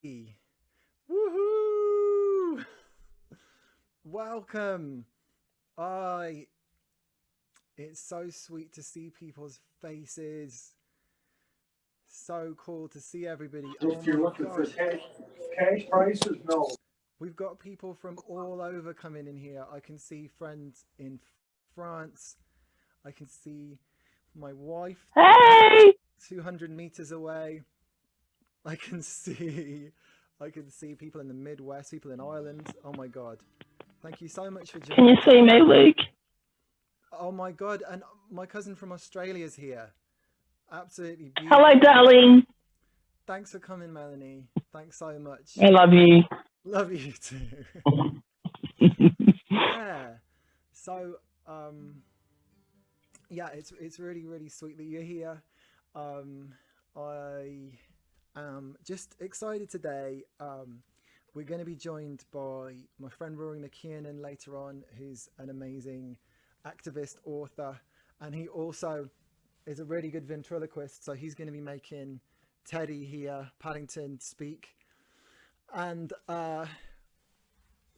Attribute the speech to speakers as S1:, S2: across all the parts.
S1: Woohoo! Welcome. I. It's so sweet to see people's faces. So cool to see everybody. Oh
S2: If you're
S1: my
S2: looking for
S1: gosh.
S2: cash prices, no.
S1: We've got people from all over coming in here. I can see friends in France. I can see my wife about
S3: Hey!
S1: 200 meters away. I can see I can see people in the Midwest, people in Ireland. Oh my god. Thank you so much for
S3: Can you
S1: joining
S3: see
S1: today.
S3: me, Luke?
S1: Oh my god, and my cousin from Australia is here. Absolutely
S3: Hello,
S1: beautiful.
S3: darling.
S1: Thanks for coming, Melanie. Thanks so much.
S3: I love you.
S1: Love you too. Yeah. So, yeah, it's really sweet that you're here. Um, I am just excited today. We're going to be joined by my friend Rory McKiernan later on, who's an amazing activist, author, and he also is a really good ventriloquist. So he's going to be making Teddy here, Paddington, speak. And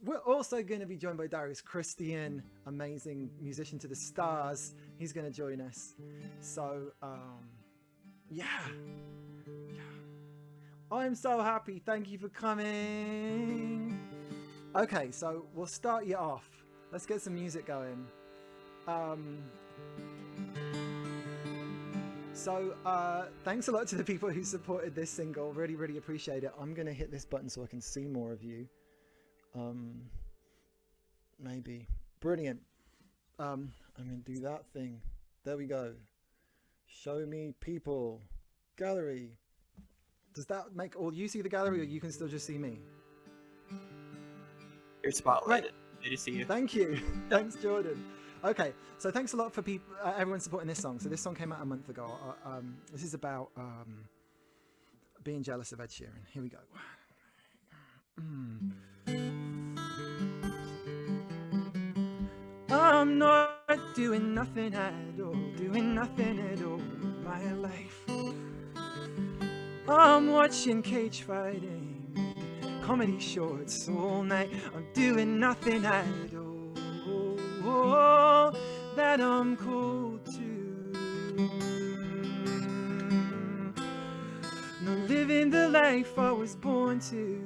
S1: we're also going to be joined by Darius Christian, amazing musician to the stars. He's going to join us. So, yeah. I'm so happy. Thank you for coming. Okay, so we'll start you off. Let's get some music going. Thanks a lot to the people who supported this single. Really appreciate it. I'm going to hit this button so I can see more of you. Maybe. Brilliant. I'm going to do that thing. There we go. Show me people. Gallery. Does that make all you see the gallery, or you can still just see me?
S4: You're spotlighted. Good to see you.
S1: Thank you. Thanks, Jordan. Okay, so thanks a lot for people, everyone supporting this song. So this song came out a month ago. This is about being jealous of Ed Sheeran. Here we go. I'm not doing nothing at all, doing nothing at all with my life. I'm watching cage fighting, comedy shorts all night. I'm doing nothing at all that I'm called to. Not living the life I was born to,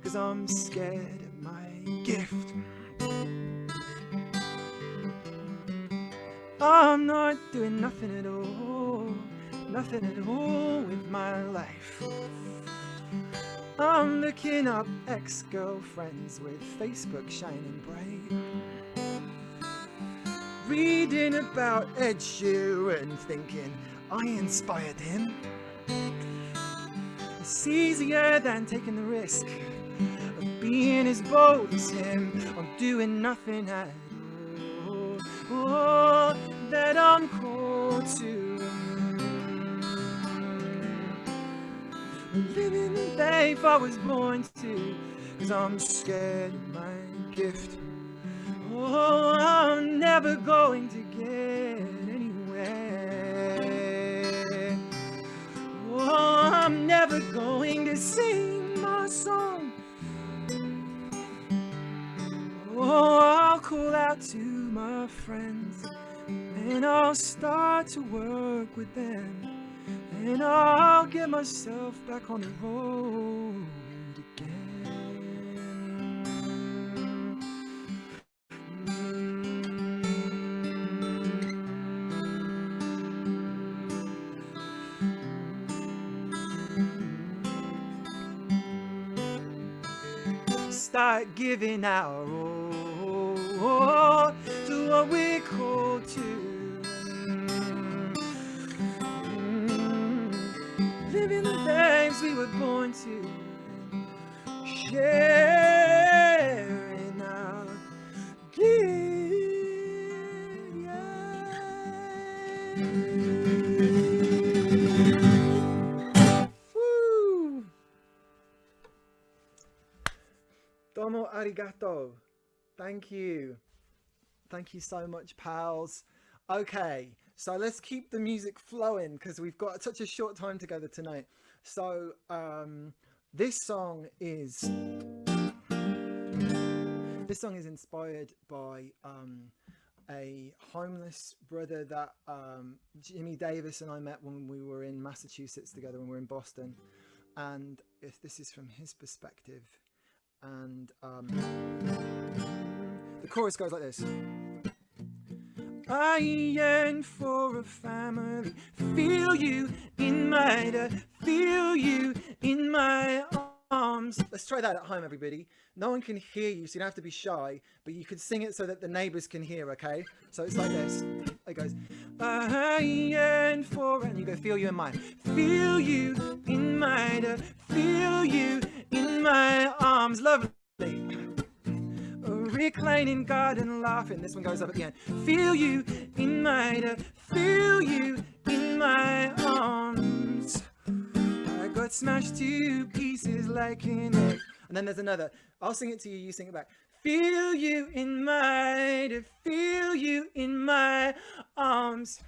S1: 'cause I'm scared of my gift. I'm not doing nothing at all with my life. I'm looking up ex-girlfriends with Facebook shining bright, reading about Ed Sheeran, thinking I inspired him. It's easier than taking the risk of being as bold as him. I'm doing nothing at all that I'm called to. Living the life I was born to, 'cause I'm scared of my gift. Oh, I'm never going to get anywhere. Oh, I'm never going to sing my song. Oh, I'll call out to my friends, and I'll start to work with them, and I'll get myself back on the road again. Start giving our all to what we're called to. Living the lives we were born to, sharing our gift. Woo! Domo arigato. Thank you. Thank you so much, pals. Okay, so let's keep the music flowing because we've got such a short time together tonight. So This song is inspired by a homeless brother that Jimmy Davis and I met when we were in Massachusetts together, when we were in Boston. And if this is from his perspective, and the chorus goes like this. I yearn for a family, feel you in my, feel you in my arms. Let's try that at home, everybody. No one can hear you, so you don't have to be shy, but you could sing it so that the neighbors can hear, okay? So it's like this. It goes, I yearn for, and you go, feel you in mine. Feel you in mine, feel you in my arms. Lovely. Reclining garden laughing. This one goes up at the end. Feel you in mine, feel you in my arms. I got smashed to pieces like an egg. And then there's another. I'll sing it to you, you sing it back. Feel you in my, feel you in my arms.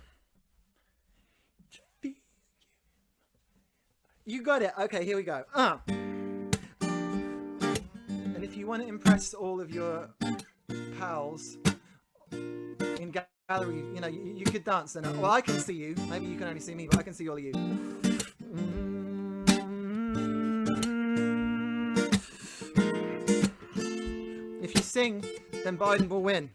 S1: You got it. Okay, here we go. And if you want to impress all of your pals in gallery, you know, you could dance. And well, I can see you. Maybe you can only see me, but I can see all of you. If you sing, then Biden will win.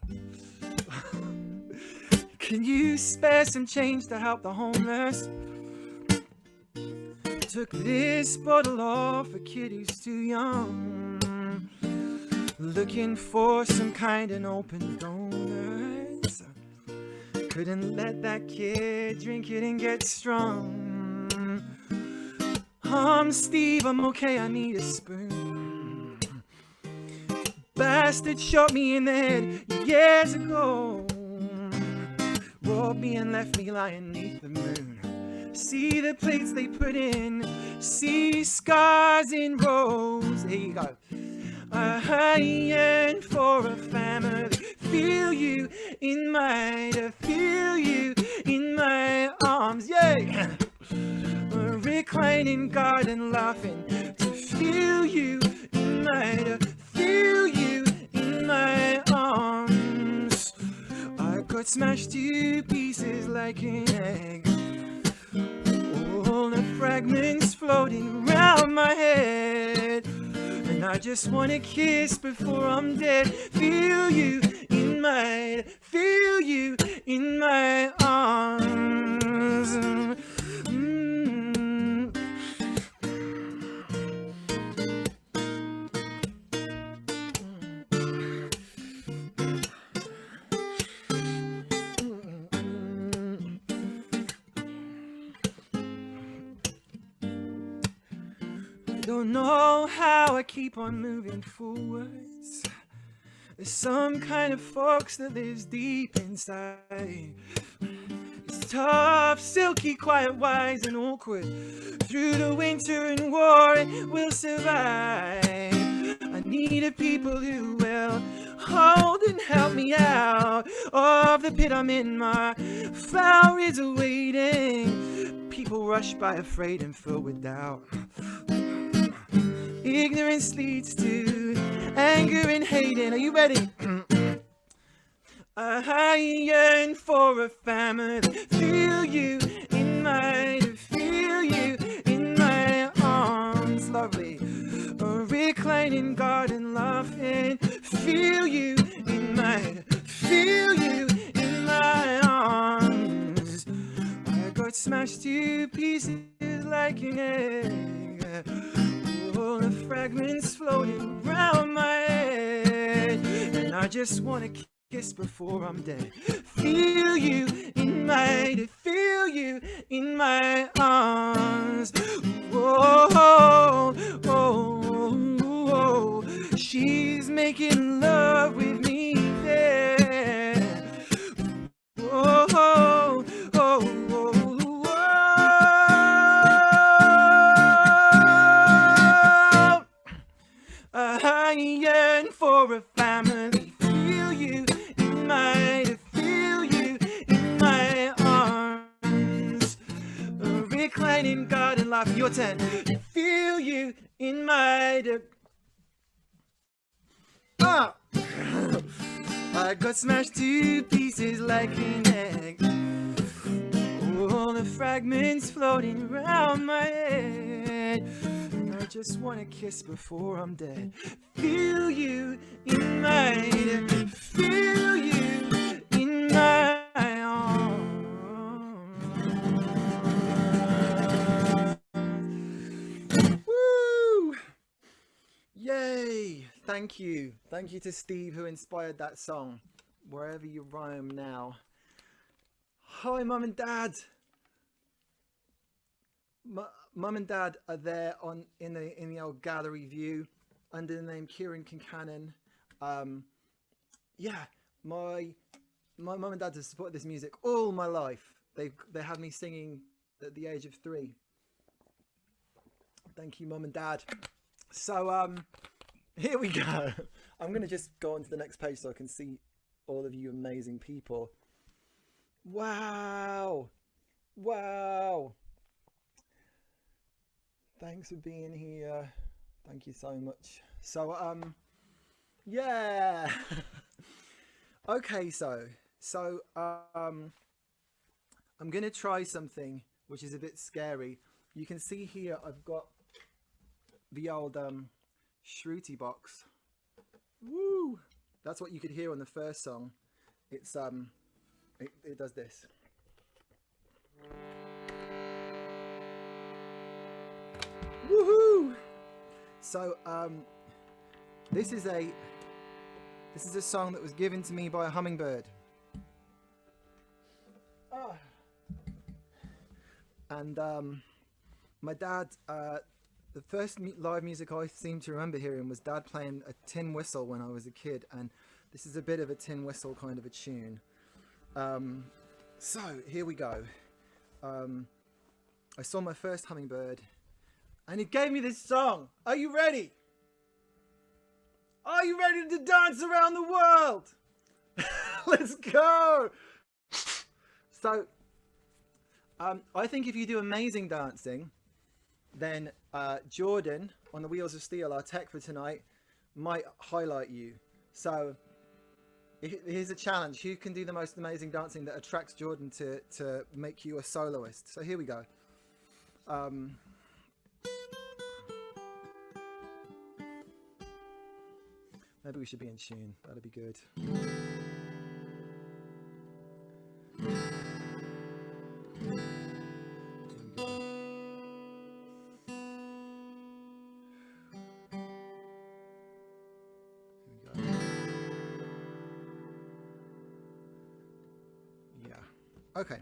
S1: Can you spare some change to help the homeless? Took this bottle off a kid who's too young, looking for some kind of open donuts. Couldn't let that kid drink it and get strong. I'm Steve, I'm okay, I need a spoon. Bastard shot me in the head years ago. Robbed me and left me lying beneath the moon. See the plates they put in, see scars in rows. Here you go. I yearn for a family, feel you in my, feel you in my arms. Yay! A reclining garden laughing, to feel you in my, feel you in my arms. I got smashed to pieces like an egg. All the fragments floating around my head, and I just want to kiss before I'm dead. Feel you in my, feel you in my arms. Don't know how I keep on moving forwards. There's some kind of fox that lives deep inside. It's tough, silky, quiet, wise and awkward. Through the winter and war it will survive. I needed people who will hold and help me out of the pit I'm in. My flower is awaiting. People rush by afraid and filled with doubt. Ignorance leads to anger and hating. Are you ready? I yearn for a family, feel you in my, feel you in my arms. Lovely. A reclining garden laughing, feel you in my, feel you in my arms. I got smashed to pieces like an egg. All the fragments floating around my head, and I just want to kiss before I'm dead. Feel you in my, feel you in my arms. Whoa, oh, oh, oh. She's making love with me there. Whoa, oh, oh, oh. I yearn for a family, feel you in my, feel you in my arms. A reclining garden laughing, your turn. Feel you in my ah. I got smashed to pieces like an egg. All the fragments floating around my head. And I just want to kiss before I'm dead. Feel you in my head. Feel you in my arms. Woo! Yay! Thank you. Thank you to Steve who inspired that song. Wherever you roam now. Hi, Mum and Dad. Mum and Dad are there in the old gallery view under the name Kieran Kincannon. Yeah, my mum and dad have supported this music all my life. They had me singing at the age of 3. Thank you, Mum and Dad. So here we go. I'm gonna just go on to the next page so I can see all of you amazing people. Wow. Wow. Thanks for being here. Thank you so much. So yeah. Okay, so I'm gonna try something which is a bit scary. You can see here I've got the old Shruti box. Woo! That's what you could hear on the first song. It's it does this. Woohoo! So this is a song that was given to me by a hummingbird. And my dad, the first live music I seem to remember hearing was Dad playing a tin whistle when I was a kid, and this is a bit of a tin whistle kind of a tune. So here we go. I saw my first hummingbird and it gave me this song. Are you ready? Are you ready to dance around the world? Let's go. So I think if you do amazing dancing, then Jordan on the Wheels of Steel, our tech for tonight, might highlight you. So here's a challenge. Who can do the most amazing dancing that attracts Jordan to make you a soloist? So here we go. Maybe we should be in tune. That'd be good. Okay.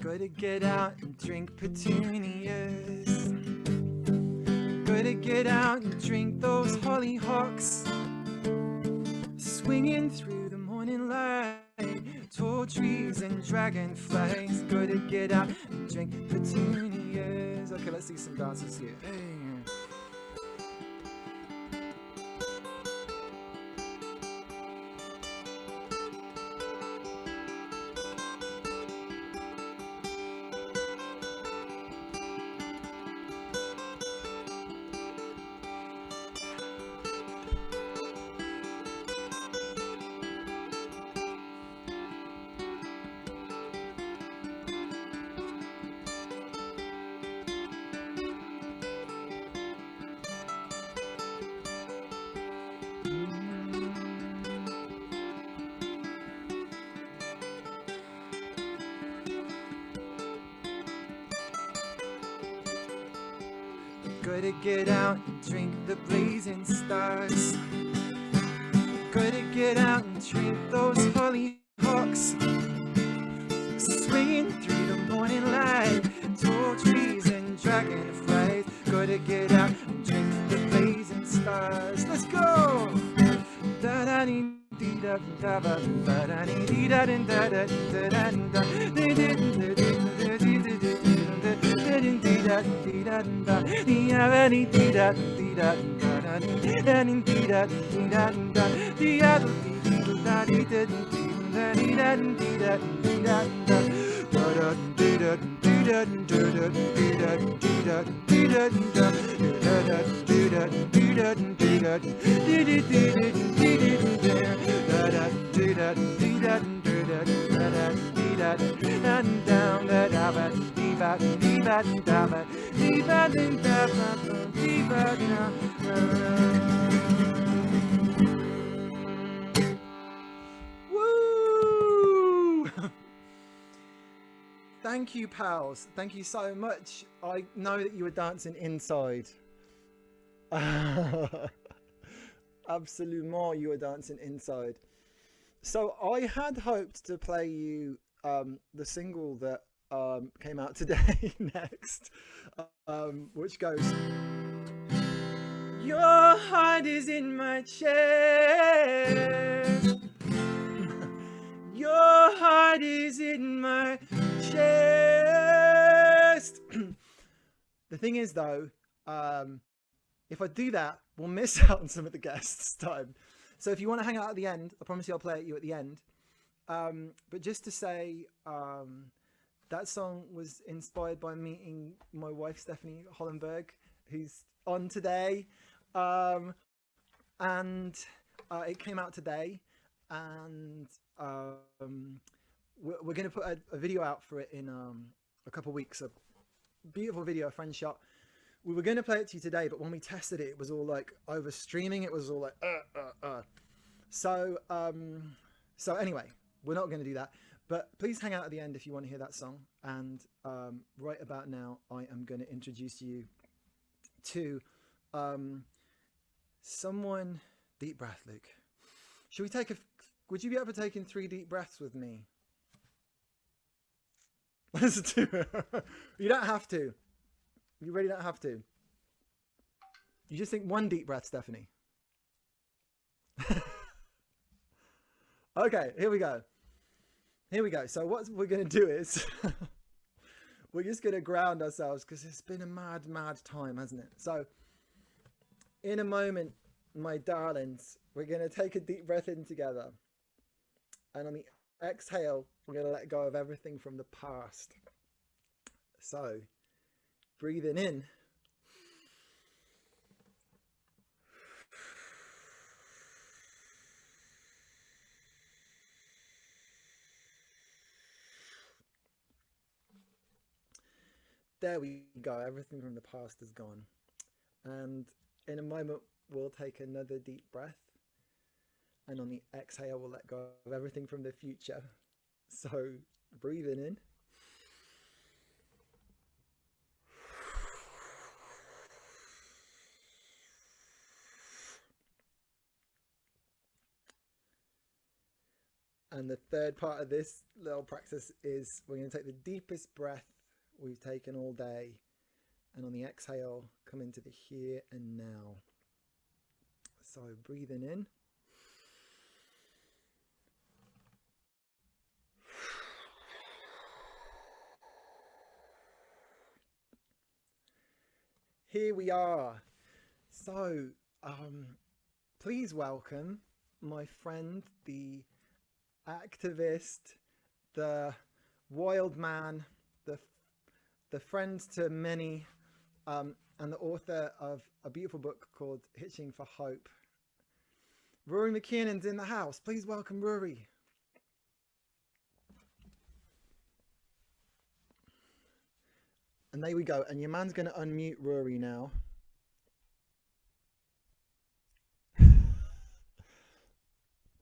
S1: Gotta get out and drink petunias. Gotta get out and drink those hollyhocks. Swinging through the morning light, tall trees and dragonflies. Gotta get out and drink petunias. Okay, let's see some dances here. Hey. Gotta get out and drink the blazing stars. Gotta get out and drink those hollyhocks. Swinging through the morning light, tall trees and dragonflies. Gotta get out and drink the blazing stars. Let's go! Woo! Thank you, pals. Thank you so much. I know that you were dancing inside. Absolument, you were dancing inside. So I had hoped to play you the single that came out today next, which goes, your heart is in my chest. Your heart is in my chest. The thing is though, if I do that, we'll miss out on some of the guests' time. So if you want to hang out at the end, I promise you I'll play it you at the end. But just to say, that song was inspired by meeting my wife, Stephanie Hollenberg, who's on today. And it came out today. And we're going to put a video out for it in a couple of weeks. A beautiful video a friend shot. We were going to play it to you today, but when we tested it, it was all like over streaming. It was all like, So anyway, we're not going to do that, but please hang out at the end if you want to hear that song. And right about now, I am going to introduce you to someone. Deep breath, Luke. Should we take would you be able to take in 3 deep breaths with me? Let's do it. You don't have to. You really don't have to. You just think 1 deep breath, Stephanie. Okay, here we go. Here we go. So what we're going to do is we're just going to ground ourselves because it's been a mad, mad time, hasn't it? So in a moment, my darlings, we're going to take a deep breath in together. And on the exhale, we're going to let go of everything from the past. So breathing in. There we go. Everything from the past is gone. And in a moment, we'll take another deep breath. And on the exhale, we'll let go of everything from the future. So breathing in. And the third part of this little practice is we're going to take the deepest breath we've taken all day, and on the exhale, come into the here and now. So breathing in. Here we are. So please welcome my friend, the activist, the wild man, the friend to many, and the author of a beautiful book called Hitching for Hope. Rory McKiernan's in the house. Please welcome Rory. And there we go. And your man's going to unmute Rory now.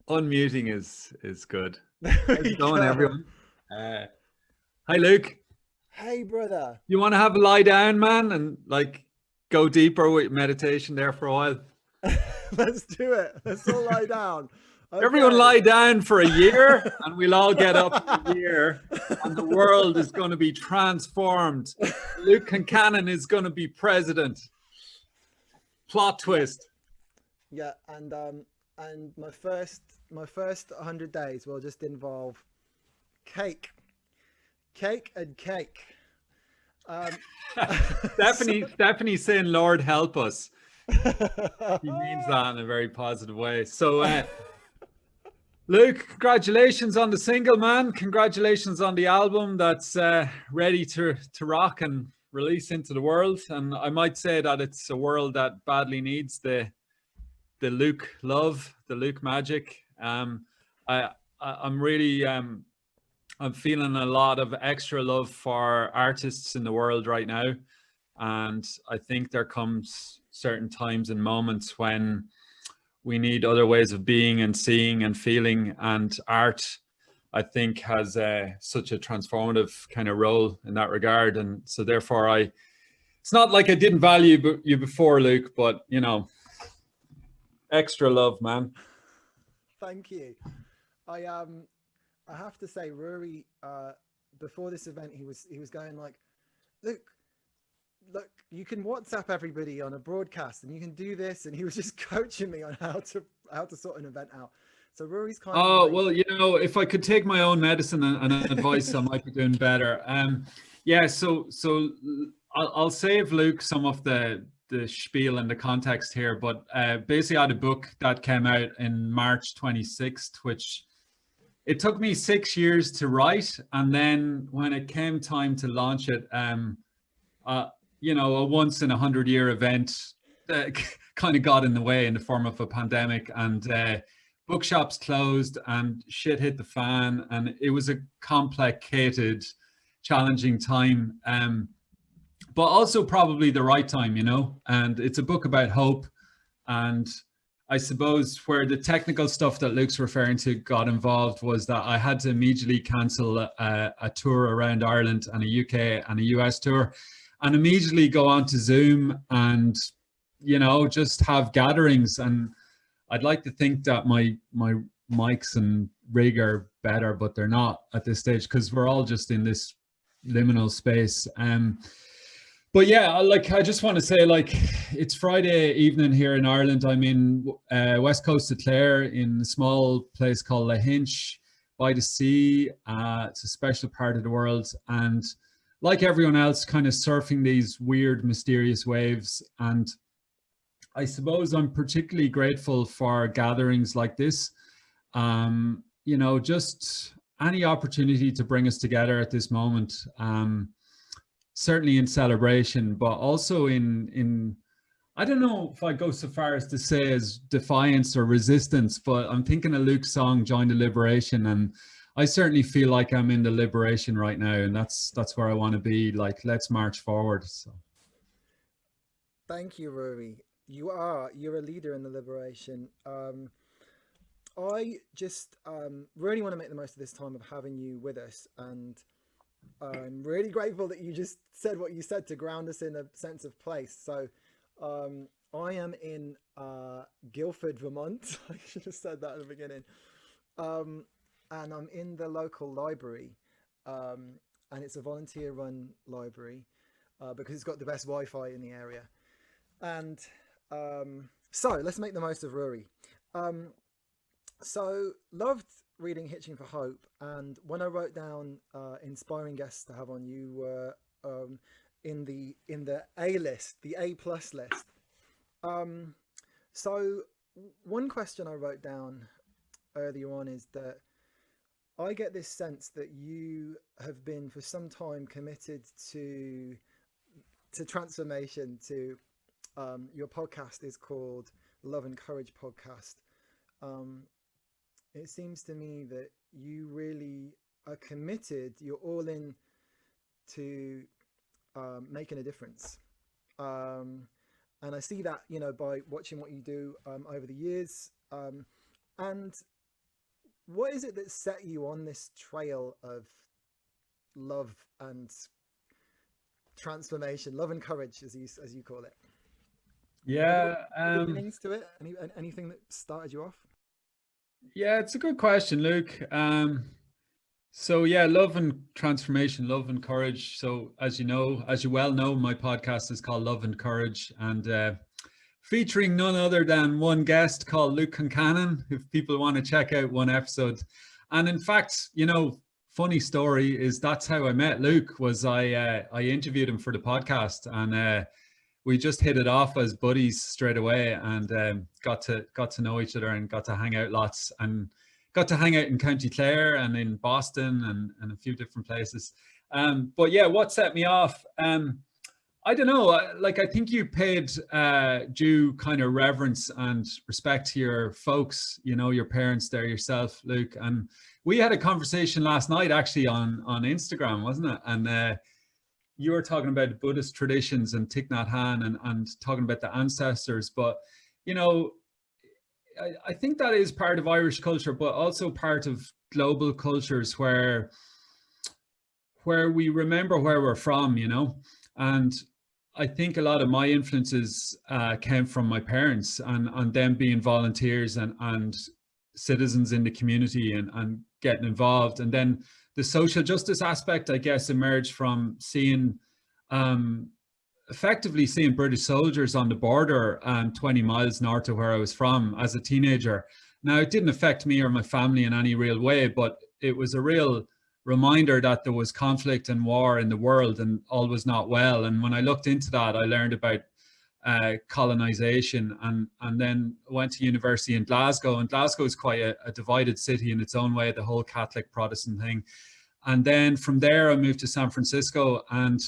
S3: Unmuting is good. How's it going, everyone? Hi, Luke.
S1: Hey, brother.
S3: You want to have a lie down, man, and like go deeper with meditation there for a while?
S1: Let's do it. Let's all lie down. Okay.
S3: Everyone lie down for a year and we'll all get up in a year and the world is going to be transformed. Luke Concannon is going to be president. Plot twist.
S1: Yeah, and my first 100 days will just involve cake and cake.
S3: Stephanie's saying, Lord help us. He means that in a very positive way. So Luke, congratulations on the single, man. Congratulations on the album that's ready to rock and release into the world. And I might say that it's a world that badly needs the Luke love, the Luke magic. I'm really I'm feeling a lot of extra love for artists in the world right now. And I think there comes certain times and moments when we need other ways of being and seeing and feeling, and art, I think, has such a transformative kind of role in that regard. And so therefore it's not like I didn't value you before, Luke, but you know, extra love, man.
S1: Thank you. I have to say, Rory, before this event, he was going like, look, you can WhatsApp everybody on a broadcast and you can do this. And he was just coaching me on how to sort an event out. So Rory's kind of...
S3: Oh, well, you know, if I could take my own medicine and advice, I might be doing better. Yeah, so I'll save Luke some of the spiel and the context here, but basically I had a book that came out in March 26th, which it took me 6 years to write. And then when it came time to launch it, you know, a once in 100-year event kind of got in the way in the form of a pandemic, and bookshops closed and shit hit the fan, and it was a complicated, challenging time, but also probably the right time, you know. And it's a book about hope, and I suppose where the technical stuff that Luke's referring to got involved was that I had to immediately cancel a tour around Ireland and a UK and a US tour, and immediately go on to Zoom and, you know, just have gatherings. And I'd like to think that my mics and rig are better, but they're not at this stage because we're all just in this liminal space. But yeah, like, I just want to say, like, it's Friday evening here in Ireland. I'm in west coast of Clare in a small place called Lahinch by the sea. It's a special part of the world. And like everyone else, kind of surfing these weird, mysterious waves. And I suppose I'm particularly grateful for gatherings like this. You know, just any opportunity to bring us together at this moment. Certainly in celebration, but also in I don't know if I go so far as to say as defiance or resistance, but I'm thinking of Luke's song, Join the Liberation, and I certainly feel like I'm in the liberation right now, and that's where I want to be. Like, let's march forward. So
S1: thank you, Rory. You're a leader in the liberation. I just really want to make the most of this time of having you with us, and I'm really grateful that you just said what you said to ground us in a sense of place. So I am in Guildford, Vermont. I should have said that at the beginning. And I'm in the local library, and it's a volunteer-run library because it's got the best Wi-Fi in the area. And so let's make the most of Rory. So loved reading Hitching for Hope, and when I wrote down inspiring guests to have on, you were in the A list, the A+ list. So one question I wrote down earlier on is that I get this sense that you have been for some time committed to transformation. To your podcast is called Love and Courage Podcast. It seems to me that you really are committed, you're all in to making a difference. And I see that, you know, by watching what you do over the years. And what is it that set you on this trail of love and transformation, love and courage, as you call it?
S3: Yeah.
S1: Beginnings to it? Anything that started you off?
S3: Yeah, it's a good question, Luke. So yeah, love and transformation, love and courage. So as you know, as you well know, my podcast is called Love and Courage, and featuring none other than one guest called Luke Concannon, if people want to check out one episode. And in fact, funny story is that's how I met Luke. Was I interviewed him for the podcast, and we just hit it off as buddies straight away, and got to know each other and got to hang out lots, and got to hang out in County Clare and in Boston and a few different places. But yeah, what set me off? I don't know. I think you paid due kind of reverence and respect to your folks, your parents there, yourself, Luke. And we had a conversation last night actually on Instagram, wasn't it? And you were talking about Buddhist traditions and Thich Nhat Hanh and talking about the ancestors. But, I think that is part of Irish culture, but also part of global cultures where we remember where we're from, and I think a lot of my influences came from my parents and them being volunteers and citizens in the community and getting involved. And then the social justice aspect, I guess, emerged from effectively seeing British soldiers on the border 20 miles north of where I was from as a teenager. Now, it didn't affect me or my family in any real way, but it was a real reminder that there was conflict and war in the world and all was not well. And when I looked into that, I learned about colonization and then went to university in Glasgow. And Glasgow is quite a divided city in its own way, the whole Catholic Protestant thing. And then from there, I moved to San Francisco and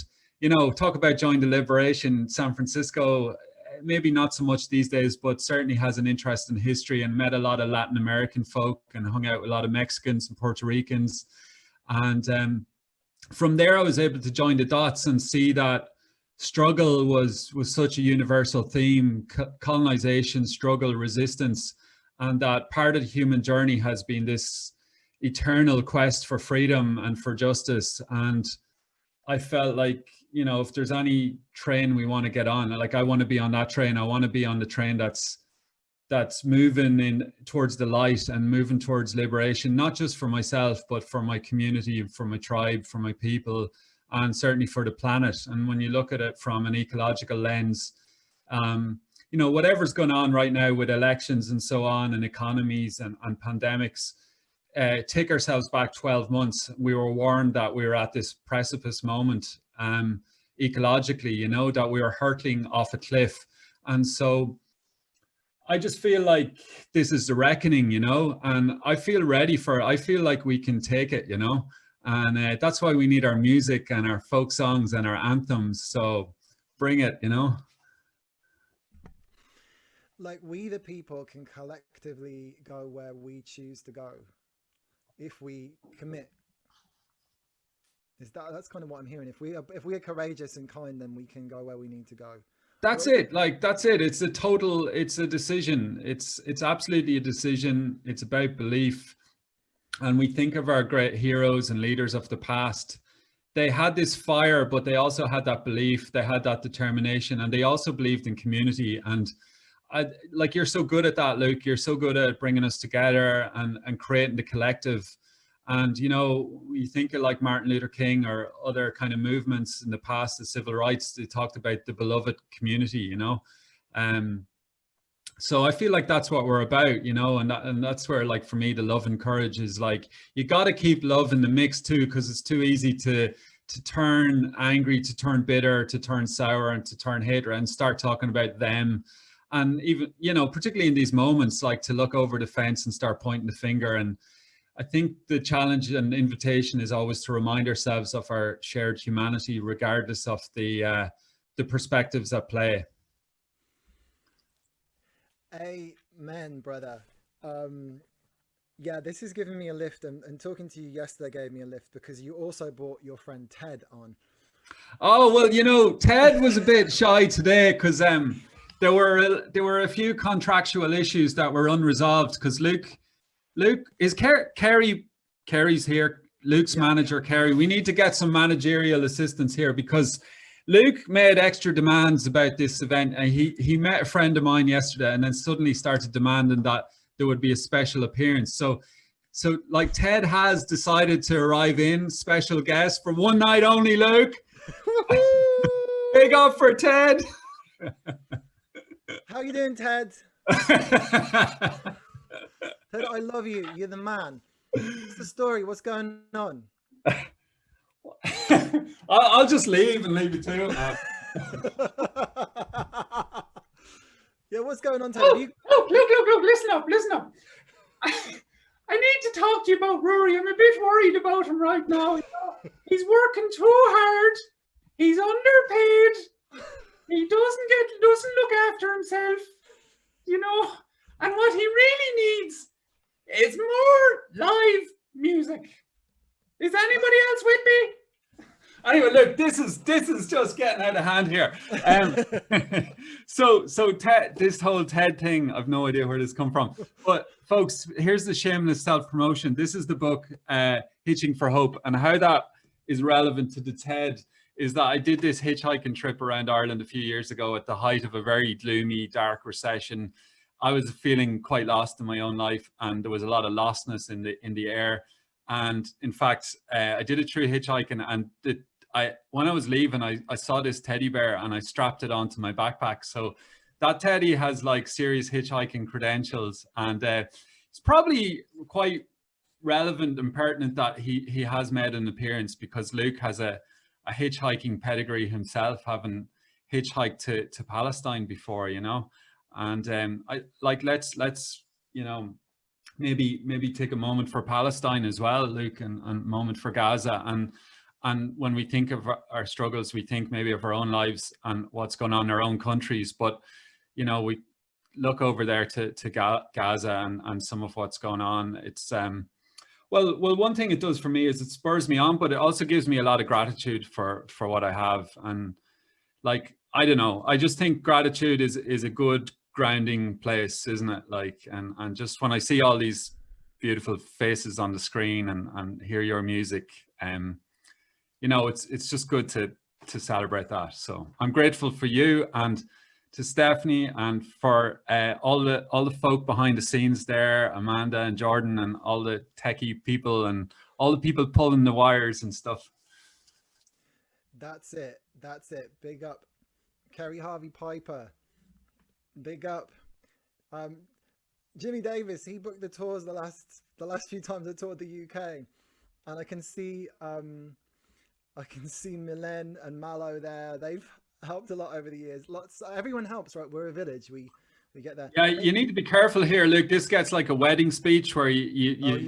S3: talk about joining the liberation. San Francisco, maybe not so much these days, but certainly has an interest in history, and met a lot of Latin American folk and hung out with a lot of Mexicans and Puerto Ricans. And from there, I was able to join the dots and see that struggle was such a universal theme, colonization, struggle, resistance, and that part of the human journey has been this eternal quest for freedom and for justice. And I felt like, if there's any train we want to get on, like I want to be on that train. I want to be on the train that's moving in towards the light and moving towards liberation, not just for myself, but for my community, for my tribe, for my people, and certainly for the planet. And when you look at it from an ecological lens, whatever's going on right now with elections and so on, and economies and pandemics, take ourselves back 12 months. We were warned that we were at this precipice moment ecologically, that we were hurtling off a cliff. And so I just feel like this is the reckoning, and I feel ready for it. I feel like we can take it, and that's why we need our music and our folk songs and our anthems. So bring it,
S1: Like we, the people, can collectively go where we choose to go if we commit. That's kind of what I'm hearing. If we are courageous and kind, then we can go where we need to go.
S3: That's it. Like, that's it. It's a decision. It's absolutely a decision. It's about belief. And we think of our great heroes and leaders of the past. They had this fire, but they also had that belief. They had that determination, and they also believed in community. And you're so good at that, Luke. You're so good at bringing us together and creating the collective. And, you think of like Martin Luther King or other kind of movements in the past, the civil rights, they talked about the beloved community, so I feel like that's what we're about, and that's where, like, for me, the love and courage is like, you got to keep love in the mix too, because it's too easy to turn angry, to turn bitter, to turn sour, and to turn hatred and start talking about them. And even, particularly in these moments, like to look over the fence and start pointing the finger. And I think the challenge and invitation is always to remind ourselves of our shared humanity, regardless of the perspectives at play.
S1: Amen, brother. Yeah, this is giving me a lift, and talking to you yesterday gave me a lift, because you also brought your friend Ted on.
S3: Oh, well, Ted was a bit shy today because there were a few contractual issues that were unresolved, because Luke is Kerry's here, Luke's manager, Kerry. We need to get some managerial assistance here, because Luke made extra demands about this event, and he met a friend of mine yesterday, and then suddenly started demanding that there would be a special appearance. So like Ted has decided to arrive in special guest for one night only. Luke, big up for Ted.
S1: How you doing, Ted? Ted, I love you. You're the man. What's the story? What's going on?
S3: I'll just leave and leave it to you.
S1: Yeah, what's going on, Ted?
S5: Look, listen up. I need to talk to you about Rory. I'm a bit worried about him right now. He's working too hard. He's underpaid. He doesn't look after himself, you know. And what he really needs is more live music. Is anybody else with me?
S3: Anyway, look, this is just getting out of hand here. So Ted, this whole Ted thing, I've no idea where this come from. But folks, here's the shameless self-promotion. This is the book, Hitching for Hope, and how that is relevant to the TED is that I did this hitchhiking trip around Ireland a few years ago at the height of a very gloomy, dark recession. I was feeling quite lost in my own life, and there was a lot of lostness in the air. And in fact, I did it through hitchhiking, and when I was leaving, I saw this teddy bear and I strapped it onto my backpack. So that teddy has like serious hitchhiking credentials, and it's probably quite relevant and pertinent that he has made an appearance, because Luke has a hitchhiking pedigree himself, having hitchhiked to Palestine before, you know. And let's you know, maybe take a moment for Palestine as well, Luke, and a moment for Gaza. And when we think of our struggles, we think maybe of our own lives and what's going on in our own countries. But, you know, we look over there to Gaza and some of what's going on. It's, well, one thing it does for me is it spurs me on, but it also gives me a lot of gratitude for what I have. And like, I don't know, I just think gratitude is a good grounding place, isn't it? Like, and just when I see all these beautiful faces on the screen and hear your music, you know, it's just good to celebrate that. So I'm grateful for you and to Stephanie and for all the folk behind the scenes there, Amanda and Jordan and all the techie people and all the people pulling the wires and stuff.
S1: That's it. Big up Kerry Harvey Piper. Big up Jimmy Davis. He booked the tours the last few times I toured the UK, and I can see Milen and Mallow there. They've helped a lot over the years. Everyone helps, right? We're a village. We get there.
S3: Yeah, you need to be careful here, Luke. This gets like a wedding speech where you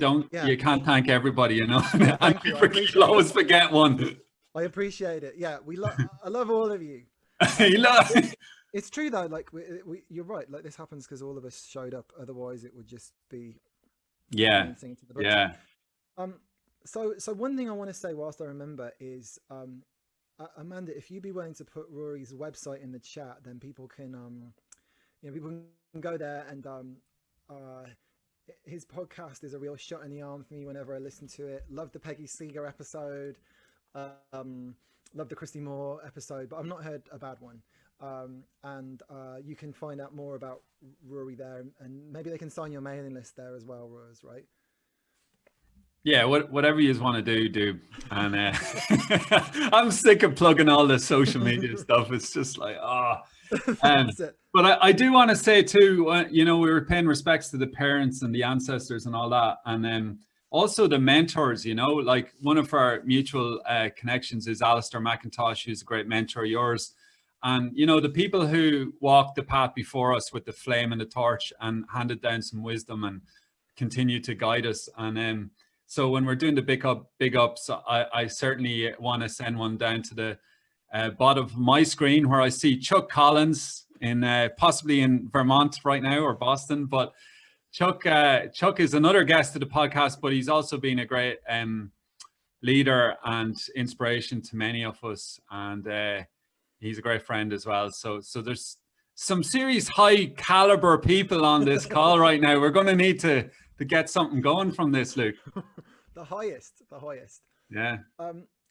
S3: can't thank everybody, you know. And you'll always forget one.
S1: I appreciate it. Yeah, I love all of you. It's true though. Like you're right. Like this happens because all of us showed up. Otherwise, it would just be So one thing I want to say whilst I remember is, Amanda, if you'd be willing to put Rory's website in the chat, then people can, people can go there, and his podcast is a real shot in the arm for me whenever I listen to it. Love the Peggy Seeger episode, love the Christy Moore episode, but I've not heard a bad one. And you can find out more about Rory there, and maybe they can sign your mailing list there as well, Rose, right?
S3: Yeah, whatever you want to do. And I'm sick of plugging all the social media stuff. It's just like, but I do want to say too, you know, we were paying respects to the parents and the ancestors and all that. And then also the mentors, you know, like one of our mutual connections is Alistair McIntosh, who's a great mentor of yours. And, you know, the people who walked the path before us with the flame and the torch and handed down some wisdom and continue to guide us. And so when we're doing the big ups, I certainly want to send one down to the bottom of my screen where I see Chuck Collins in possibly in Vermont right now or Boston. But Chuck is another guest of the podcast, but he's also been a great leader and inspiration to many of us. And he's a great friend as well. So there's some serious high caliber people on this call right now. We're going to need to get something going from this, Luke.
S1: the highest.
S3: Yeah.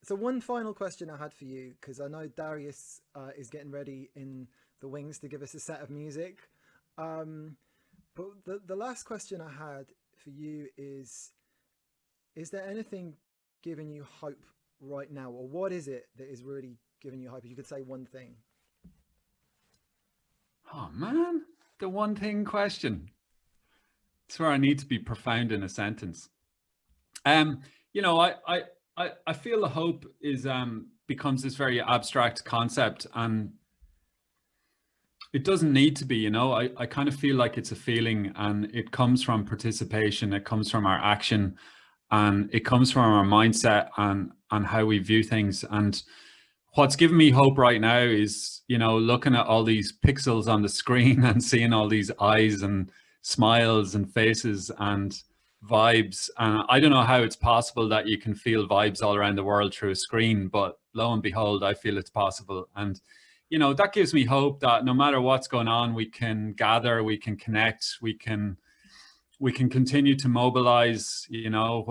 S1: So one final question I had for you, because I know Darius is getting ready in the wings to give us a set of music. But the last question I had for you is there anything giving you hope right now, or what is it that is really giving you hope? If you could say one thing.
S3: Oh man, the one thing question. It's where I need to be profound in a sentence. You know, I feel the hope is becomes this very abstract concept, and it doesn't need to be, you know. I kind of feel like it's a feeling, and it comes from participation, it comes from our action, and it comes from our mindset and how we view things. And what's given me hope right now is, you know, looking at all these pixels on the screen and seeing all these eyes and smiles and faces and vibes. And I don't know how it's possible that you can feel vibes all around the world through a screen, but lo and behold, I feel it's possible. And you know, that gives me hope that no matter what's going on, we can gather, we can connect, we can continue to mobilize, you know,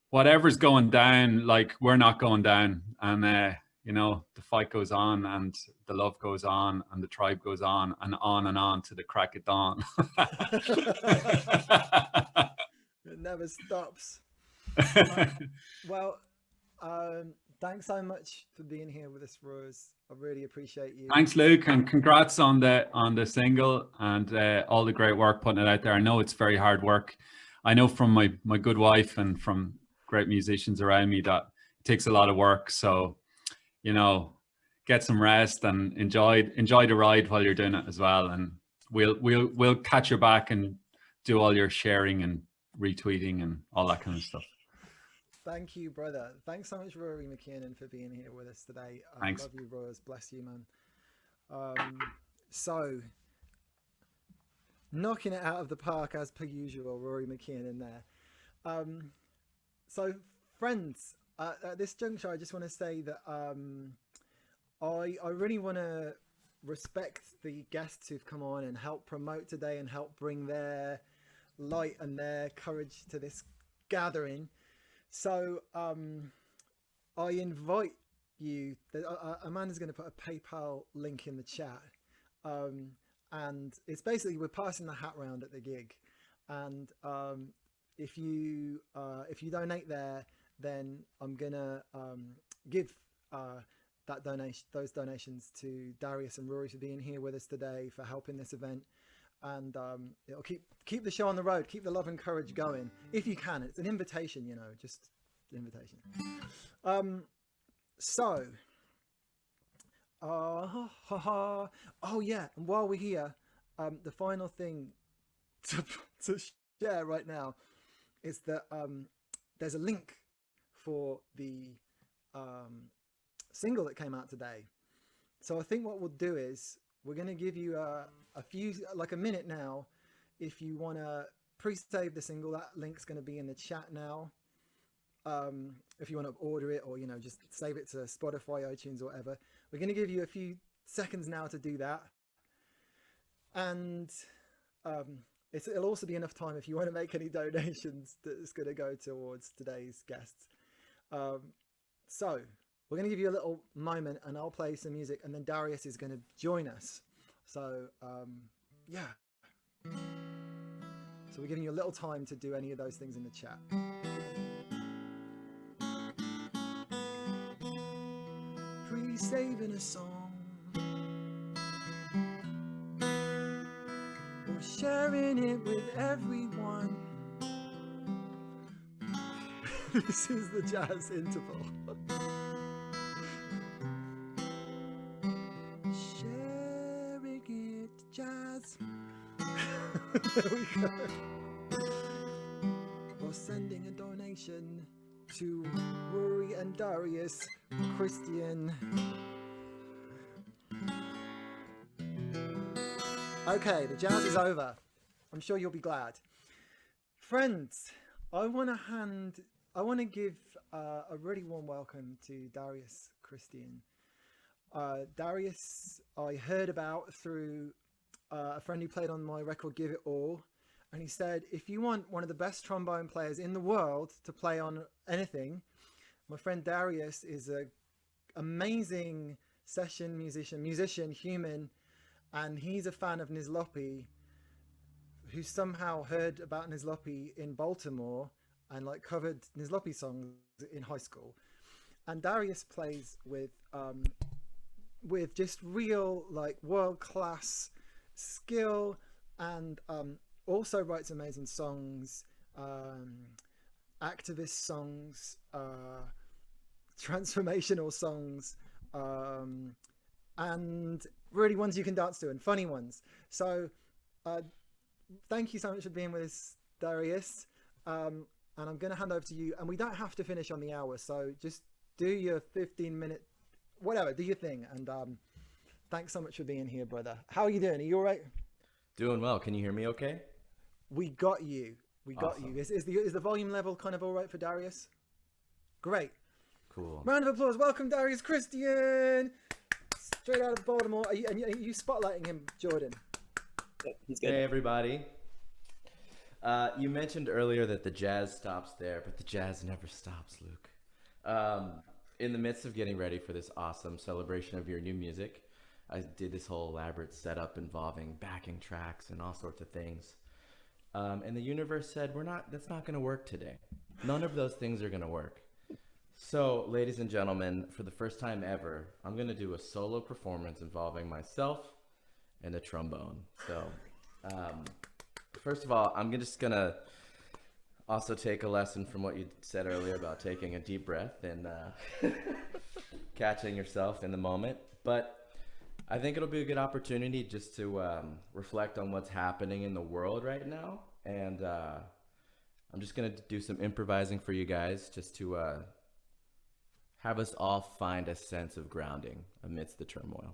S3: whatever's going down, like we're not going down. And you know, the fight goes on, and the love goes on, and the tribe goes on and on to the crack of dawn.
S1: It never stops. Well, thanks so much for being here with us, Rose. I really appreciate you.
S3: Thanks, Luke, and congrats on the single and all the great work putting it out there. I know it's very hard work. I know from my good wife and from great musicians around me that it takes a lot of work. So, you know, get some rest and enjoy the ride while you're doing it as well. And we'll catch you back and do all your sharing and retweeting and all that kind of stuff.
S1: Thank you, brother. Thanks so much, Rory McKiernan, for being here with us today.
S3: Thanks.
S1: Love you, Rose. Bless you, man. So, knocking it out of the park as per usual, Rory McKiernan there. So, friends, at this juncture, I just want to say that I really want to respect the guests who've come on and help promote today and help bring their light and their courage to this gathering. So I invite you, Amanda's going to put a PayPal link in the chat, and it's basically we're passing the hat round at the gig, and if you donate there, then I'm gonna give those donations to Darius and Rory for being here with us today, for helping this event. And it'll keep the show on the road, keep the love and courage going if you can. It's an invitation, you know, just an invitation. Oh yeah, and while we're here, the final thing to share right now is that there's a link for the single that came out today. So I think what we'll do is we're going to give you a few, like a minute now. If you want to pre-save the single, that link's going to be in the chat now. If you want to order it, or, you know, just save it to Spotify, iTunes, or whatever. We're going to give you a few seconds now to do that. And it'll also be enough time if you want to make any donations that's going to go towards today's guests. So we're going to give you a little moment, and I'll play some music, and then Darius is going to join us. So, yeah. So we're giving you a little time to do any of those things in the chat. Pre-saving a song, or sharing it with everyone. This is the jazz interval. Sharing it, jazz. There we go. Or sending a donation to Rory and Darius Christian. Okay, the jazz is over. I'm sure you'll be glad. Friends, I want to give a really warm welcome to Darius Christian. Darius, I heard about through a friend who played on my record, Give It All. And he said, if you want one of the best trombone players in the world to play on anything, my friend Darius is a amazing session musician, human, and he's a fan of Nizlopi, who somehow heard about Nizlopi in Baltimore and like covered Nizlopi songs in high school. And Darius plays with just real like world-class skill, and also writes amazing songs, activist songs, transformational songs, and really ones you can dance to and funny ones. So thank you so much for being with us, Darius. And I'm going to hand over to you, and we don't have to finish on the hour, so just do your 15-minute whatever, do your thing. And thanks so much for being here, brother. How are you doing? Are you all right?
S6: Doing well. Can you hear me okay?
S1: We got you. We got
S6: Awesome.
S1: you. Is the volume level kind of all right for Darius? Great.
S6: Cool.
S1: Round of applause. Welcome, Darius Christian. Straight out of Baltimore. Are you spotlighting him, Jordan?
S4: He's good.
S6: Hey, everybody. You mentioned earlier that the jazz stops there, but the jazz never stops, Luke. In the midst of getting ready for this awesome celebration of your new music, I did this whole elaborate setup involving backing tracks and all sorts of things. And the universe said, that's not going to work today. None of those things are going to work. So, ladies and gentlemen, for the first time ever, I'm going to do a solo performance involving myself and a trombone. So, first of all, I'm just going to also take a lesson from what you said earlier about taking a deep breath and catching yourself in the moment. But I think it'll be a good opportunity just to reflect on what's happening in the world right now. And I'm just going to do some improvising for you guys just to have us all find a sense of grounding amidst the turmoil.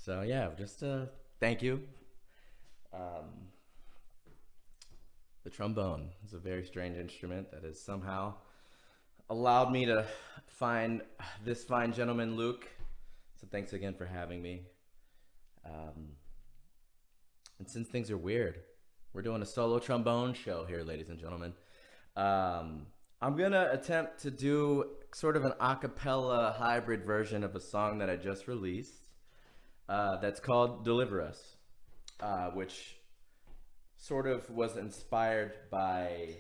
S6: So yeah, just thank you. The trombone is a very strange instrument that has somehow allowed me to find this fine gentleman, Luke. So thanks again for having me. And since things are weird, we're doing a solo trombone show here, ladies and gentlemen. I'm gonna attempt to do sort of an a cappella hybrid version of a song that I just released. that's called Deliver Us, which sort of was inspired by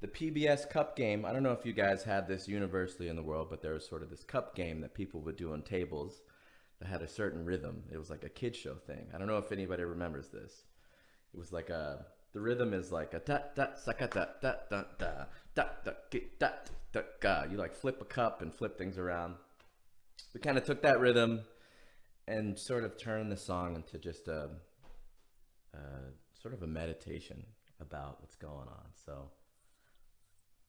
S6: the PBS Cup game. I don't know if you guys had this universally in the world, but there was sort of this cup game that people would do on tables that had a certain rhythm. It was like a kid show thing. I don't know if anybody remembers this. It was like the rhythm is like a da da saka da da da da da da da da da. You like flip a cup and flip things around. We kind of took that rhythm and sort of turned the song into just a sort of a meditation about what's going on. So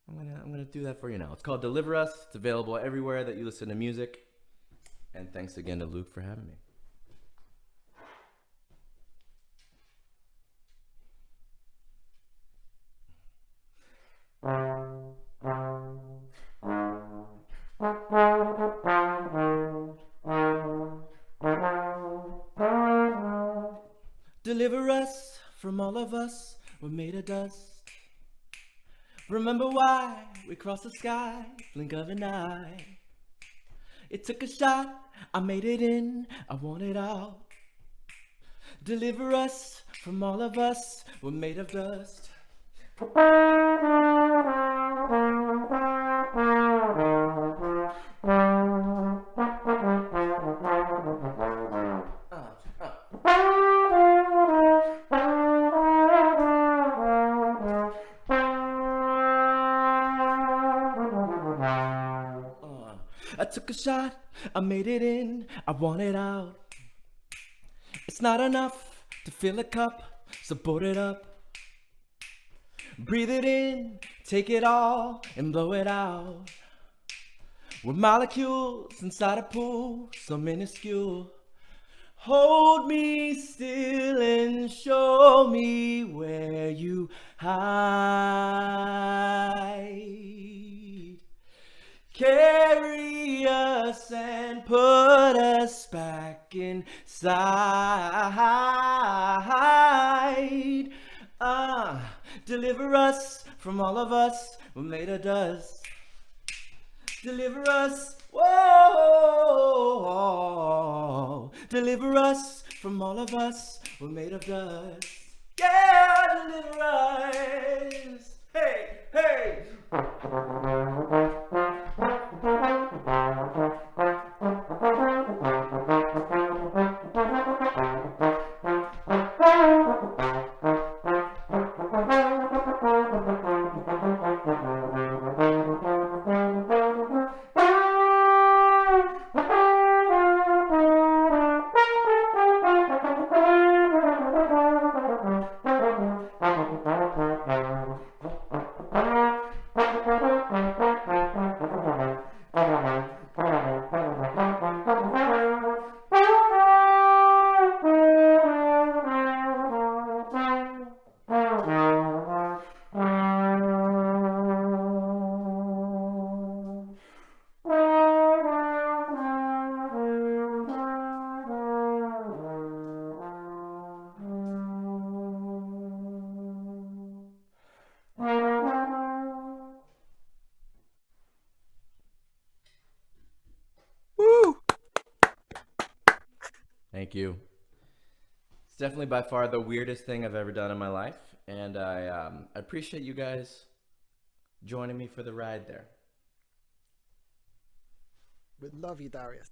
S6: I'm gonna do that for you now. It's called Deliver Us. It's available everywhere that you listen to music. And thanks again to Luke for having me. Deliver us from all of us, we're made of dust. Remember why we crossed the sky, blink of an eye. It took a shot, I made it in, I want it out. Deliver us from all of us, we're made of dust. I took a shot, I made it in, I want it out. It's not enough to fill a cup, so put it up. Breathe it in, take it all, and blow it out. We're molecules inside a pool, so minuscule. Hold me still and show me where you hide. Carry us and put us back inside. Deliver us from all of us, we're made of dust. Deliver us, whoa. Deliver us from all of us, we're made of dust. Yeah, deliver us. Hey, hey. Thank you. It's definitely by far the weirdest thing I've ever done in my life, and I appreciate you guys joining me for the ride there.
S1: We love you, Darius.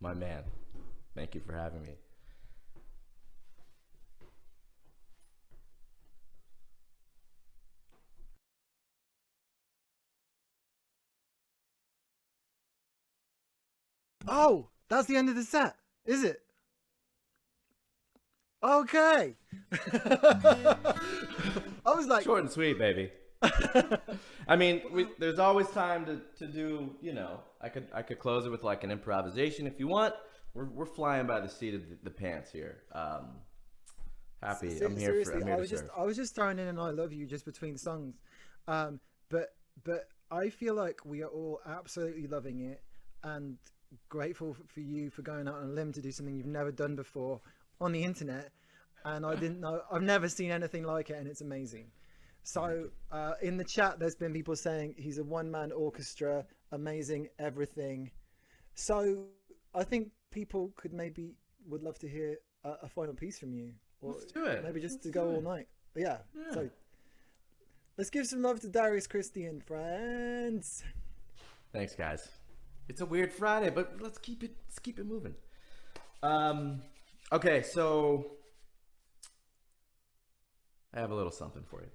S6: My man, thank you for having me.
S1: Oh, that's the end of the set, is it? Okay. I was like,
S6: Short and sweet, baby. I mean, there's always time to do, you know, I could close it with like an improvisation if you want. We're flying by the seat of the pants here. Happy. I'm here
S1: seriously,
S6: to serve.
S1: I was just throwing in an I love you just between songs. But I feel like we are all absolutely loving it and grateful for you for going out on a limb to do something you've never done before on the internet. And I didn't know, I've never seen anything like it, and it's amazing. So in the chat, there's been people saying he's a one-man orchestra, amazing everything. So I think people would love to hear a final piece from you, or
S6: Let's do it.
S1: maybe just
S6: Let's
S1: to go
S6: do
S1: all
S6: it.
S1: night. But yeah,
S6: Yeah.
S1: so let's give some love to Darius Christie and friends.
S6: Thanks, guys. It's a weird Friday, but let's keep it moving. Okay, so I have a little something for you.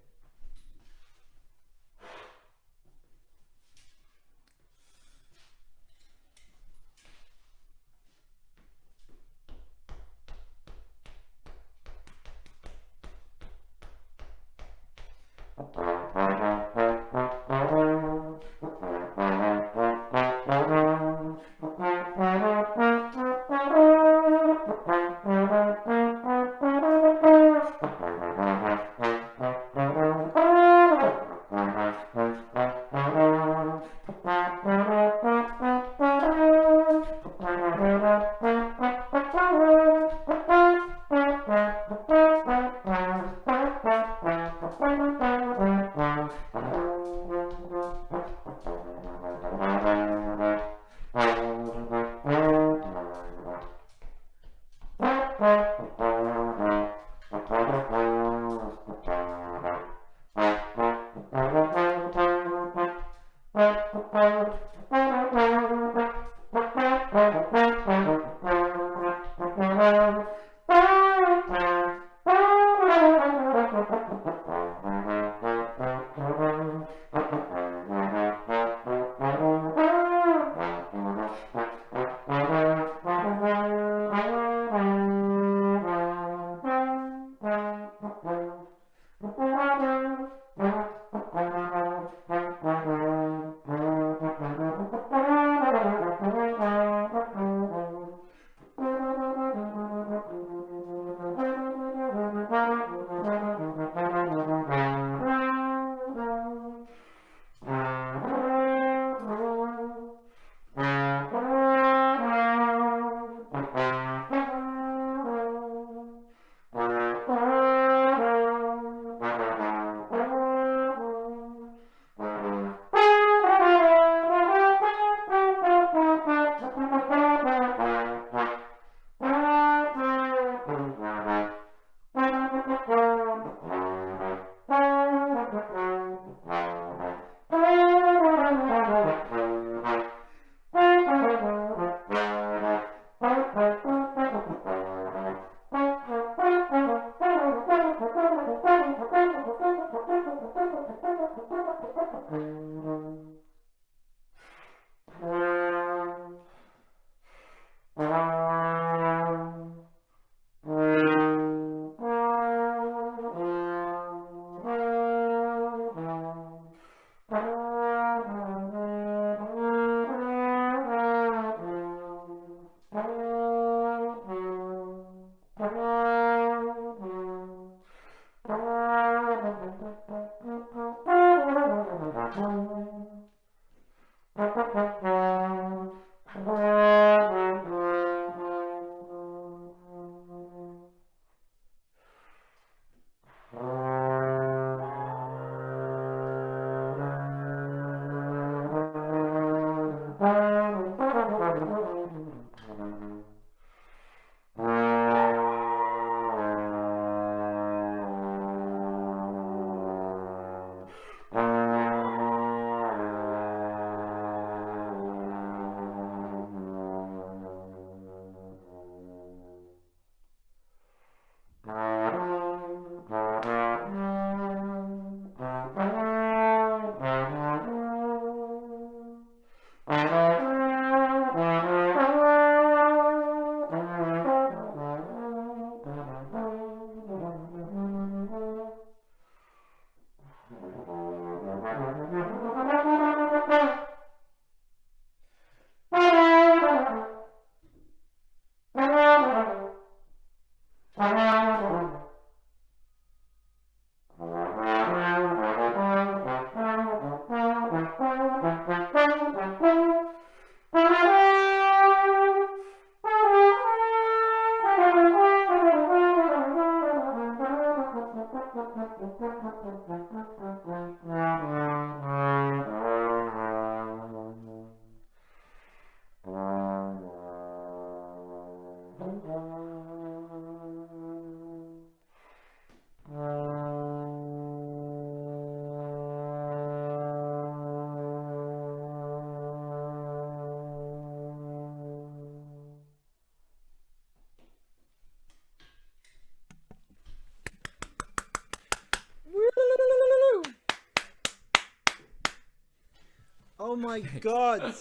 S1: Oh my god.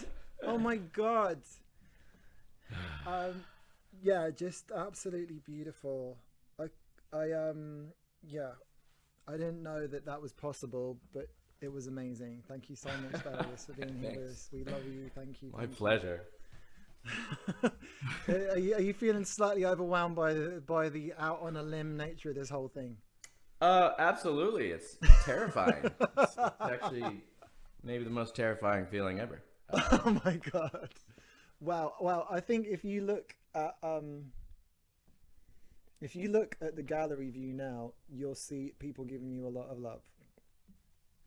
S1: Oh my god. Yeah, just absolutely beautiful. Yeah, I didn't know that was possible, but it was amazing. Thank you so much, Darius, for being here with us. We love you. Thank you.
S6: My pleasure.
S1: Are you feeling slightly overwhelmed by the out on a limb nature of this whole thing?
S6: Absolutely. It's terrifying. It's actually maybe the most terrifying feeling ever.
S1: Oh my god. Wow. Well, I think if you look at the gallery view now, you'll see people giving you a lot of love.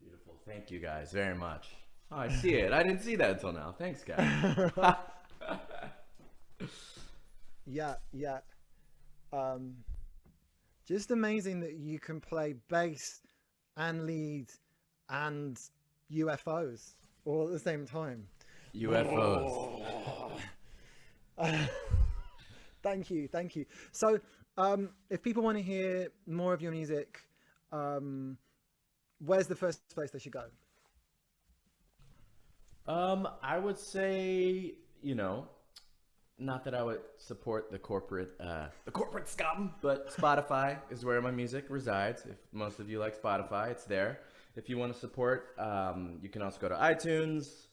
S6: Beautiful. Thank you guys very much. Oh, I see it. I didn't see that until now. Thanks, guys.
S1: Yeah. Just amazing that you can play bass and lead and UFOs all at the same time.
S6: UFOs.
S1: Thank you. So, if people want to hear more of your music, where's the first place they should go?
S6: I would say, not that I would support the corporate scum, but Spotify is where my music resides. If most of you like Spotify, it's there. If you want to support, you can also go to iTunes,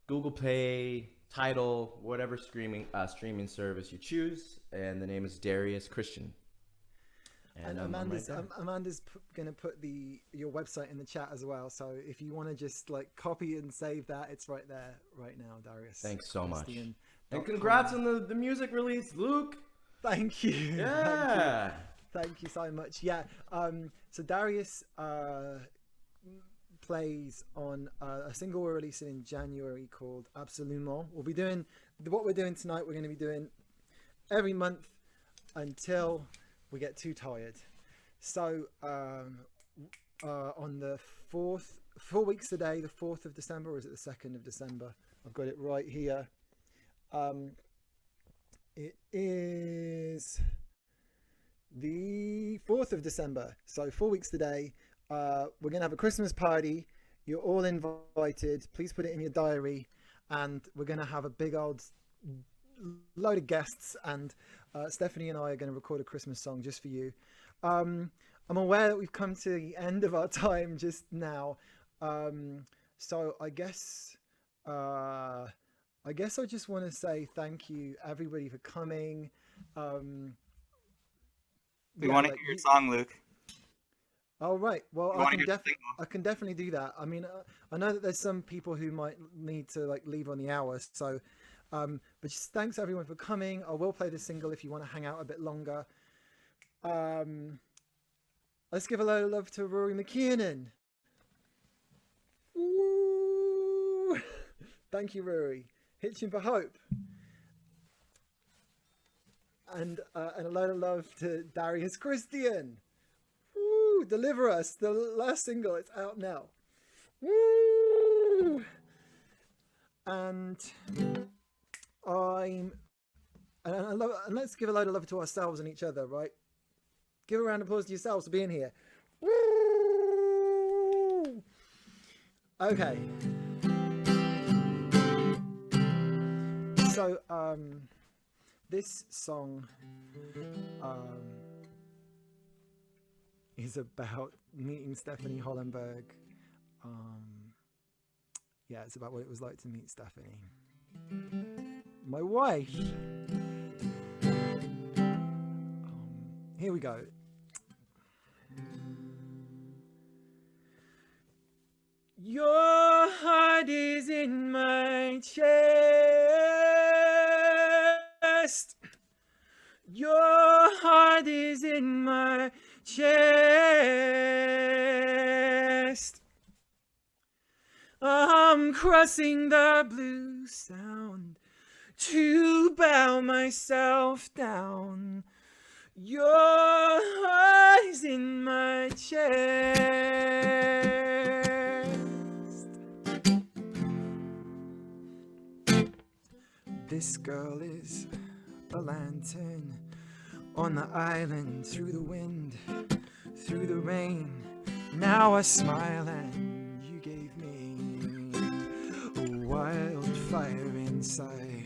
S6: Google Play, Tidal, whatever streaming service you choose, and the name is Darius Christian.
S1: And Amanda's going to put your website in the chat as well. So if you want to just like copy and save that, it's right there right now, Darius.
S6: Thanks so much. And congrats on the music release, Luke.
S1: Thank you.
S6: Yeah.
S1: Thank you so much. Yeah. So Darius plays on a single we're releasing in January called Absolument. We'll be doing what we're doing tonight. We're going to be doing every month until we get too tired. So on the 4 weeks today, the 4th of December, or is it the 2nd of December? I've got it right here. It is the 4th of December. So 4 weeks today, we're going to have a Christmas party. You're all invited. Please put it in your diary. And we're going to have a big old load of guests, and Stephanie and I are going to record a Christmas song just for you. I'm aware that we've come to the end of our time just now, so I guess I just want to say thank you everybody for coming.
S4: We want to hear your song, Luke.
S1: Oh right, well I can definitely do that. I mean, I know that there's some people who might need to like leave on the hour, so but just thanks everyone for coming. I will play the single if you want to hang out a bit longer. Let's give a load of love to Rory McKiernan. Woo! Thank you, Rory. Hitching for Hope. And a load of love to Darius Christian. Woo! Deliver Us, the last single. It's out now. Woo! And let's give a load of love to ourselves and each other, right? Give a round of applause to yourselves for being here. Woo! Okay. So, this song is about meeting Stephanie Hollenberg. Yeah, it's about what it was like to meet Stephanie, my wife. Here we go. Your heart is in my chest. Your heart is in my chest. I'm crossing the blue sound to bow myself down. Your heart is in my chest. This girl is a lantern on the island, through the wind, through the rain. Now I smile and you gave me inside.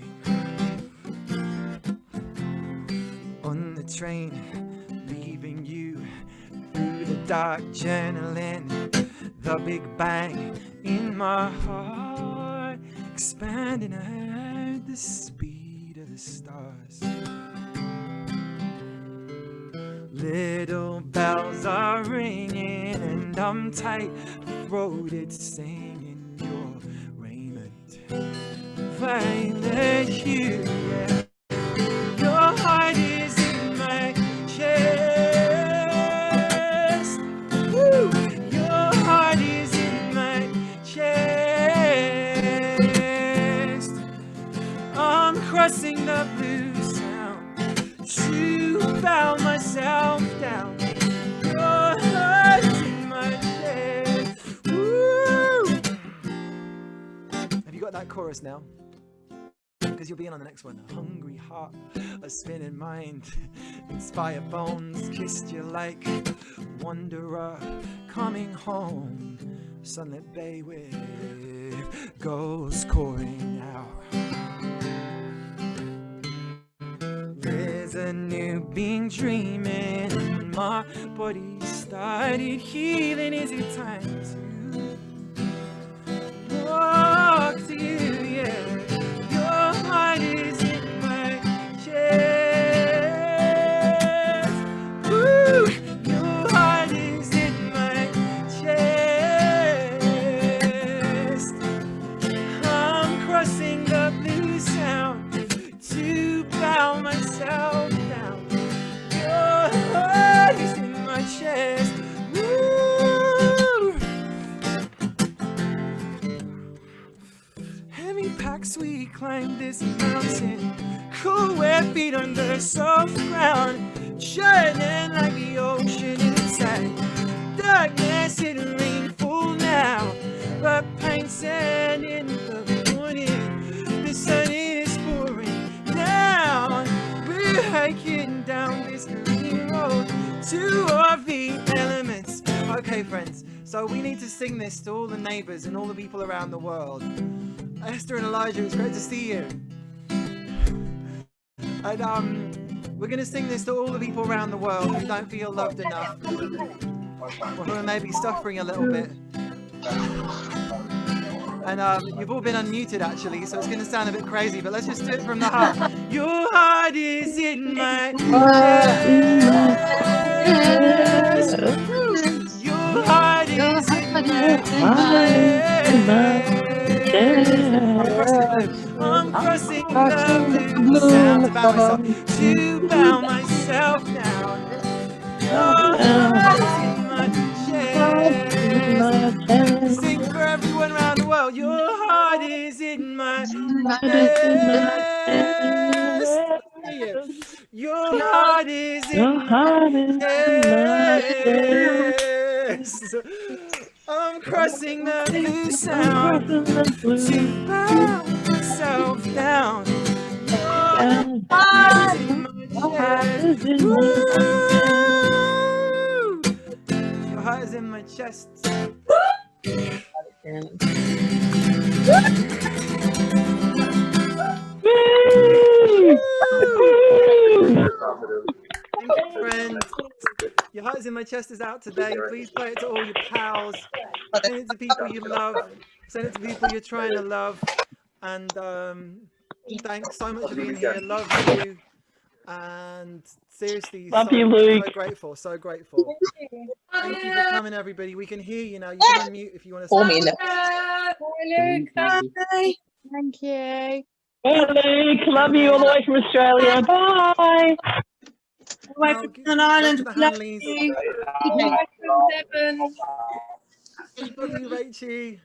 S1: On the train, leaving you through the dark, journaling the big bang in my heart, expanding at the speed of the stars. Little bells are ringing and I'm tight-throated singing your raiment. Violet hue, yeah. Your heart is in my chest. Woo! Your heart is in my chest. I'm crossing the blue sound to bow myself down. Your heart is in my chest. Woo! Have you got that chorus now? Because you'll be in on the next one. A hungry heart, a spinning mind, inspired bones, kissed you like wanderer coming home. Sunlit bay with gulls calling out. There's a new being dreaming, and my body started healing. Is it time to walk to you? Yeah. Your heart is in my chest. Woo! Your heart is in my chest. I'm crossing the blue sound to bow myself down. Your heart is in my chest. Woo! Heavy packs, we climb this mountain. Cool wet feet on the soft ground. Shining like the ocean inside. Darkness and rainfall now. But painting in the morning. The sun is pouring down. We're hiking down this green road to all the elements. Okay, friends, so we need to sing this to all the neighbors and all the people around the world. Esther and Elijah, it's great to see you. And we're going to sing this to all the people around the world who don't feel loved enough, or who are maybe suffering a little bit. And you've all been unmuted actually, so it's going to sound a bit crazy, but let's just do it from the heart. Your heart is in my chest. Your heart is in my chest. I'm crossing the blue sound to bow myself down. Your heart is in my chest. Sing for everyone around the world. Your heart is in my chest. Your heart is in my chest. I'm crossing the blue sound to bow myself down. Your heart is in my chest. Woo! Your heart is in my chest. Thank you, friends. Your Heart is in My Chest is out today. Please play it to all your pals. Send it to people you love. Send it to people you're trying to love. And thanks so much for being here. Love you. And seriously,
S7: love you, Luke.
S1: So grateful, so grateful. Thank you for coming, everybody. We can hear you now. You can unmute if you want to say.
S5: Bye, Luke. Bye.
S8: Thank you.
S7: Bye, Luke. Love you all the way from Australia. Bye.
S5: Away from Northern Ireland.
S1: Back to the
S5: Love
S1: Hanleys.
S5: you. Away from Devon.
S1: Love you, Rachie.